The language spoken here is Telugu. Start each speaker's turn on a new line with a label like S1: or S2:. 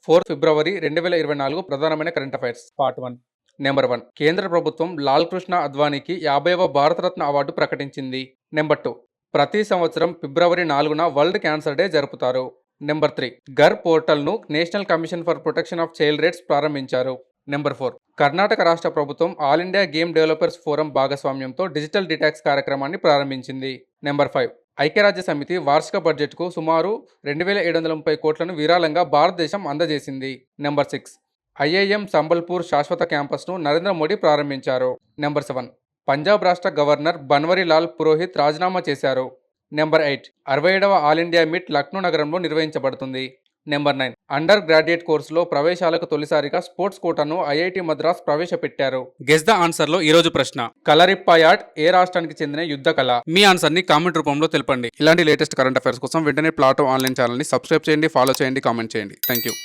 S1: 4 ఫిబ్రవరి 2024 ప్రధానమైన కరెంట్ అఫైర్స్ పార్ట్ 1. నెంబర్ 1. కేంద్ర ప్రభుత్వం లాల్ కృష్ణ అద్వానీకి 50వ భారతరత్న అవార్డు ప్రకటించింది. నెంబర్ 2. ప్రతి సంవత్సరం ఫిబ్రవరి 4న వరల్డ్ క్యాన్సర్ డే జరుపుతారు. నెంబర్ 3. గర్ పోర్టల్ను national commission for protection of child rights ప్రారంభించారు. నెంబర్ 4. కర్ణాటక రాష్ట్ర ప్రభుత్వం all India game developers forum భాగస్వామ్యంతో డిజిటల్ డిటాక్స్ కార్యక్రమాన్ని ప్రారంభించింది. నెంబర్ 5. ఐక్యరాజ్య సమితి వార్షిక బడ్జెట్కు సుమారు 2730 కోట్లను విరాళంగా భారతదేశం అందజేసింది. నెంబర్ 6. ఐఐఎం సంబల్పూర్ శాశ్వత క్యాంపస్ను నరేంద్ర మోడీ ప్రారంభించారు. నెంబర్ 7. పంజాబ్ రాష్ట్ర గవర్నర్ బన్వరీలాల్ పురోహిత్ రాజీనామా చేశారు. నెంబర్ 8. 67వ ఆల్ ఇండియా మీట్ లక్నో నగరంలో నిర్వహించబడుతుంది. నెంబర్ 9. అండర్ గ్రాడ్యుయేట్ కోర్సులో ప్రవేశాలకు తొలిసారిగా స్పోర్ట్స్ కోటాను ఐఐటి మద్రాస్ ప్రవేశపెట్టారు. గెస్ ద ఆన్సర్ లో ఈ రోజు ప్రశ్న, కలరిప్పాయాడ్ ఏ రాష్ట్రానికి చెందిన యుద్ధ కళ? మీ ఆన్సర్ ని కామెంట్ రూపంలో తెలపండి. ఇలాంటి లేటెస్ట్ కరెంట్ అఫైర్స్ కోసం వెంటనే ప్లాటో ఆన్లైన్ ఛానల్ ని సబ్స్క్రైబ్ చేయండి, ఫాలో చేయండి, కామెంట్ చేయండి. Thank you.